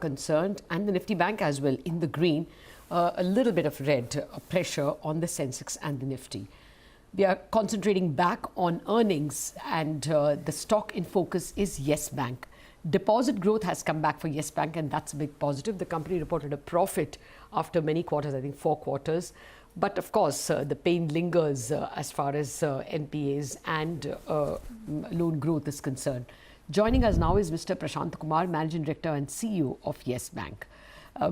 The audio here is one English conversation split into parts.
concerned, and the Nifty Bank as well in the green, a little bit of red pressure on the Sensex and the Nifty. We are concentrating back on earnings, and the stock in focus is Yes Bank. Deposit growth has come back for Yes Bank, and that's a big positive. The company reported a profit after many quarters, I think 4 quarters. But of course, the pain lingers as far as NPAs and loan growth is concerned. Joining us now is Mr. Prashant Kumar, Managing Director and CEO of Yes Bank.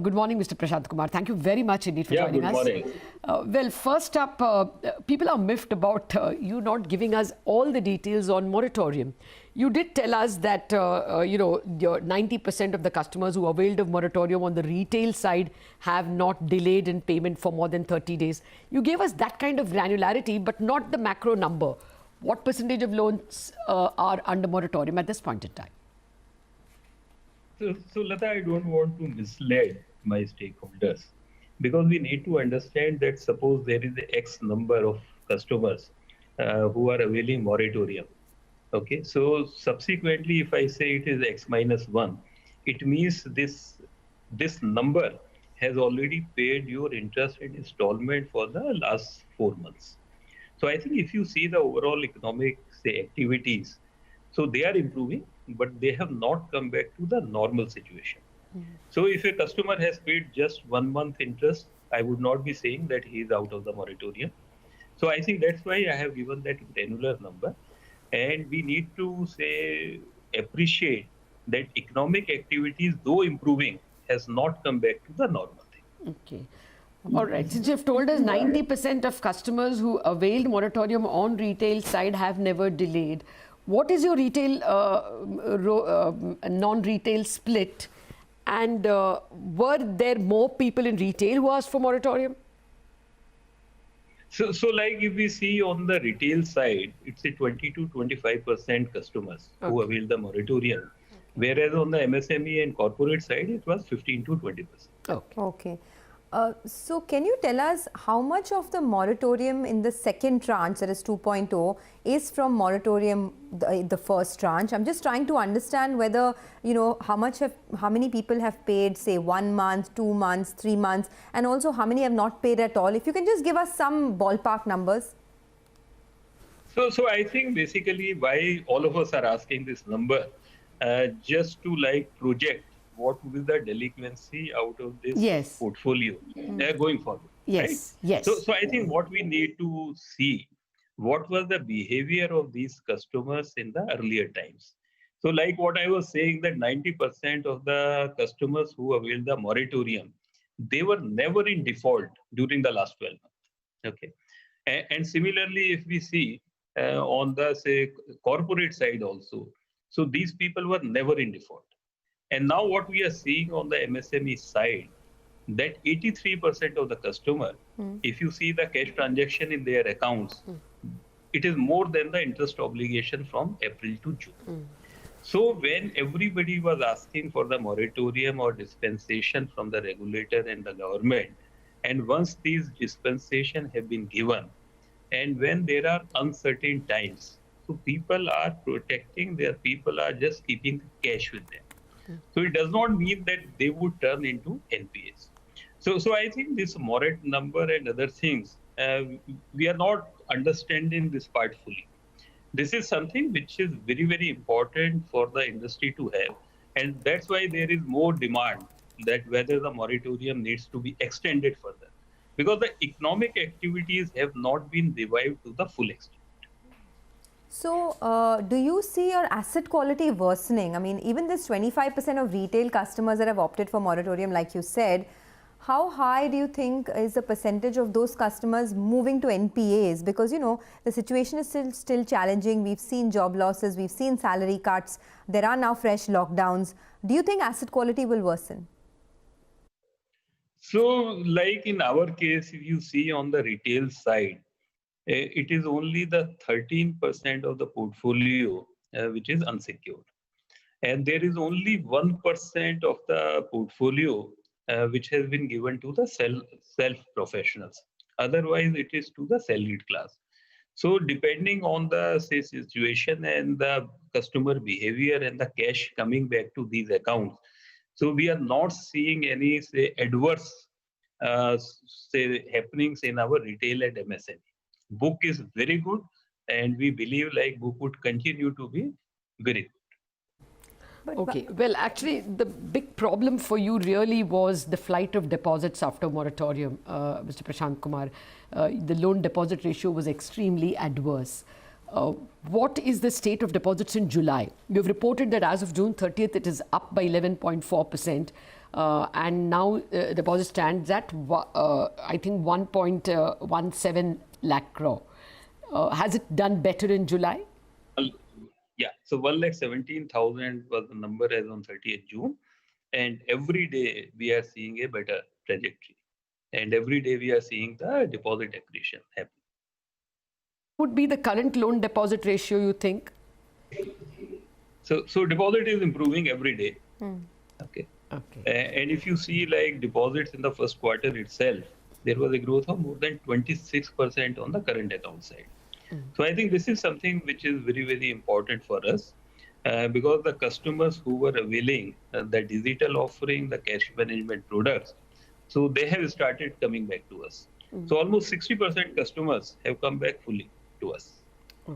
Good morning, Mr. Prashant Kumar. Thank you very much indeed for joining us. Good morning. Well, first up, people are miffed about you not giving us all the details on moratorium. You did tell us that, your 90% of the customers who availed of moratorium on the retail side have not delayed in payment for more than 30 days. You gave us that kind of granularity, but not the macro number. What percentage of loans are under moratorium at this point in time? So Lata, I don't want to mislead my stakeholders, because we need to understand that suppose there is a X number of customers who are availing moratorium. Okay, so subsequently, if I say it is X minus 1, it means this number has already paid your interest and installment for the last 4 months. So I think if you see the overall economic activities, so they are improving, but they have not come back to the normal situation. So if a customer has paid just 1 month interest, I would not be saying that he is out of the moratorium. So I think that's why I have given that granular number. And we need to appreciate that economic activities, though improving, has not come back to the normal thing. Okay. All right. Since you've told us 90% of customers who availed moratorium on retail side have never delayed, what is your retail non-retail split? And were there more people in retail who asked for moratorium? So like if we see on the retail side, it's a 20 to 25% customers who avail the moratorium, whereas on the MSME and corporate side, it was 15 to 20%. Okay. So can you tell us how much of the moratorium in the second tranche, that is 2.0, is from moratorium, the first tranche? I'm just trying to understand whether, how many people have paid, say, 1 month, 2 months, 3 months, and also how many have not paid at all. If you can just give us some ballpark numbers. So I think basically why all of us are asking this number, just to project what will be the delinquency out of this portfolio going forward. Yes, right? yes. So I think what we need to see, what was the behavior of these customers in the earlier times. So like what I was saying, that 90% of the customers who availed the moratorium, they were never in default during the last 12 months. Okay. And similarly, if we see on the corporate side also, so these people were never in default. And now what we are seeing on the MSME side, that 83% of the customer, if you see the cash transaction in their accounts, it is more than the interest obligation from April to June. So when everybody was asking for the moratorium or dispensation from the regulator and the government, and once these dispensations have been given, and when there are uncertain times, so people are protecting people are just keeping cash with them. So it does not mean that they would turn into NPAs. So I think this morat number and other things, we are not understanding this part fully. This is something which is very, very important for the industry to have. And that's why there is more demand that whether the moratorium needs to be extended further. Because the economic activities have not been revived to the full extent. So, do you see your asset quality worsening? I mean, even this 25% of retail customers that have opted for moratorium, like you said, how high do you think is the percentage of those customers moving to NPAs? Because, the situation is still challenging. We've seen job losses, we've seen salary cuts. There are now fresh lockdowns. Do you think asset quality will worsen? So, like in our case, if you see on the retail side, it is only the 13% of the portfolio which is unsecured. And there is only 1% of the portfolio which has been given to the self-professionals. Otherwise, it is to the salaried class. So depending on the situation and the customer behavior and the cash coming back to these accounts, So we are not seeing any, say, adverse, say, happenings in our retail and MSME. Book is very good, and we believe like book would continue to be very good. Okay. Well, actually, the big problem for you really was the flight of deposits after moratorium, Mr. Prashant Kumar. The loan deposit ratio was extremely adverse. What is the state of deposits in July? You've reported that as of June 30th, it is up by 11.4%. And now deposit stands at, I think, 1.17 lakh crore. Has it done better in July? Yeah, so 1,17,000 was the number as on 30th June. And every day we are seeing a better trajectory. And every day we are seeing the deposit accretion happen. Would be the current loan deposit ratio, you think? So deposit is improving every day. Okay. And if you see like deposits in the first quarter itself, there was a growth of more than 26% on the current account side. So I think this is something which is very, very important for us because the customers who were availing the digital offering, the cash management products, so they have started coming back to us. So almost 60% customers have come back fully to us.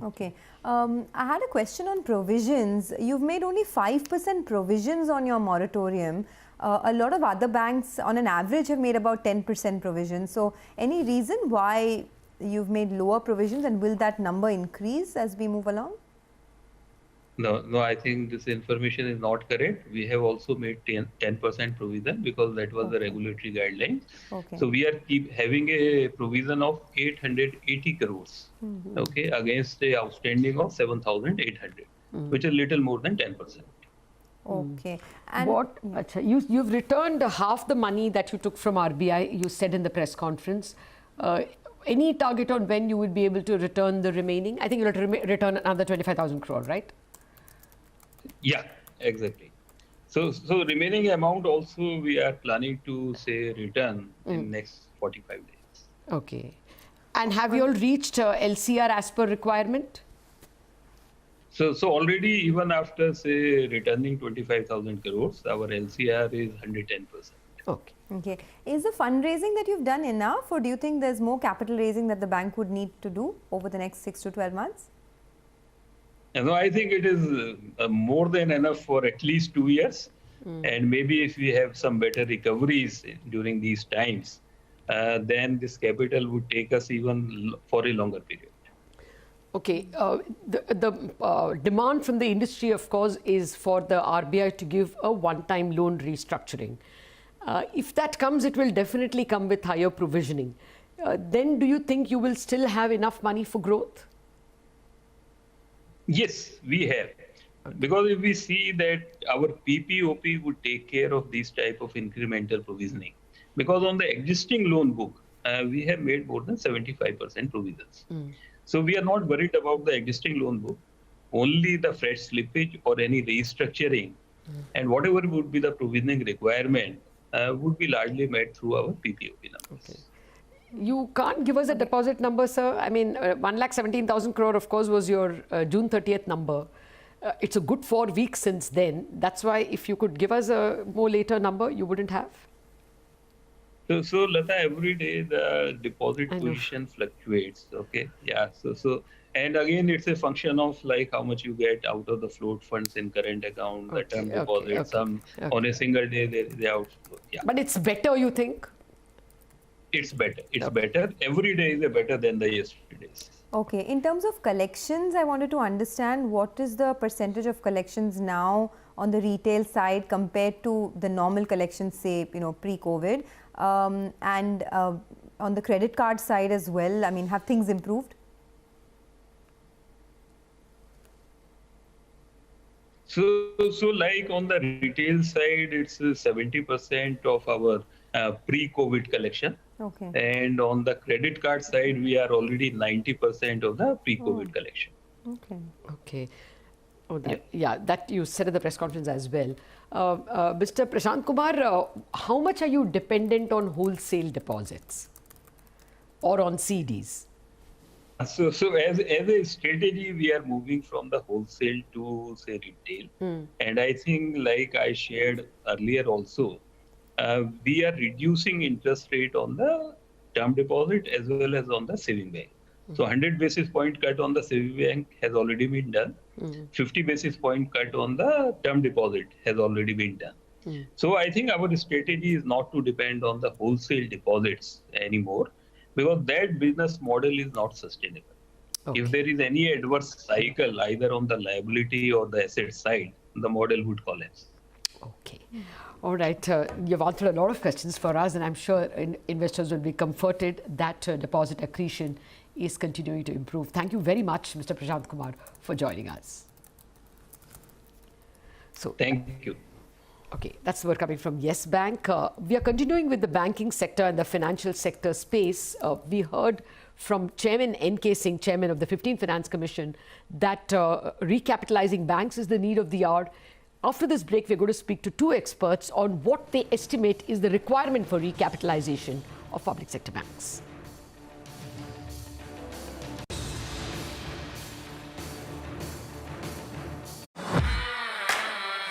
Okay. I had a question on provisions. You've made only 5% provisions on your moratorium. A lot of other banks on an average have made about 10% provisions. So any reason why you've made lower provisions, and will that number increase as we move along? No, I think this information is not correct. We have also made 10% provision because that was the regulatory guidelines. So we are keep having a provision of 880 crores, okay, against the outstanding of 7,800, which is little more than 10%. Okay. And you've returned half the money that you took from RBI, you said in the press conference. Any target on when you would be able to return the remaining? I think you'll have to return another 25,000 crore, right? Yeah, exactly. So remaining amount also we are planning to say return in next 45 days. Okay. And have you all reached LCR as per requirement? So already even after say returning 25,000 crores, our LCR is 110%. Okay. Okay. Is the fundraising that you've done enough, or do you think there's more capital raising that the bank would need to do over the next 6 to 12 months? No, I think it is more than enough for at least 2 years. And maybe if we have some better recoveries during these times, then this capital would take us even for a longer period. Okay. The demand from the industry, of course, is for the RBI to give a one-time loan restructuring. If that comes, it will definitely come with higher provisioning. Then do you think you will still have enough money for growth? Yes, we have. Because if we see that our PPOP would take care of these type of incremental provisioning. Because on the existing loan book, we have made more than 75% provisions. So we are not worried about the existing loan book, only the fresh slippage or any restructuring. And whatever would be the provisioning requirement would be largely met through our PPOP numbers. Okay. You can't give us a deposit number, sir. I mean, 1,17,000 crore, of course, was your June 30th number. It's a good 4 weeks since then. That's why if you could give us a more later number, you wouldn't have. So Lata, every day the deposit position fluctuates. Okay. Yeah. So and again, it's a function of like how much you get out of the float funds in current account, the term deposit, some on a single day they outflow. Yeah. But it's better, you think? It's better. It's better. Every day is better than the yesterday's. Okay. In terms of collections, I wanted to understand what is the percentage of collections now on the retail side compared to the normal collections, say, pre-COVID, and on the credit card side as well. I mean, have things improved? So like on the retail side, it's 70% of our pre-COVID collection. Okay. And on the credit card side, we are already 90% of the pre-COVID collection. Okay. Okay. Oh, that you said at the press conference as well. Mr. Prashant Kumar, how much are you dependent on wholesale deposits or on CDs? So as a strategy, we are moving from the wholesale to say retail, and I think like I shared earlier also, we are reducing interest rate on the term deposit as well as on the saving bank. So 100 basis point cut on the saving bank has already been done. 50 basis point cut on the term deposit has already been done. So I think our strategy is not to depend on the wholesale deposits anymore, because that business model is not sustainable. Okay. If there is any adverse cycle either on the liability or the asset side, the model would collapse. Okay. All right. You've answered a lot of questions for us, and I'm sure investors will be comforted that deposit accretion is continuing to improve. Thank you very much, Mr. Prashant Kumar, for joining us. So, Thank you. okay, that's the word coming from Yes Bank. We are continuing with the banking sector and the financial sector space. We heard from Chairman N.K. Singh, Chairman of the 15th Finance Commission, that recapitalizing banks is the need of the hour. After this break, we're going to speak to two experts on what they estimate is the requirement for recapitalization of public sector banks.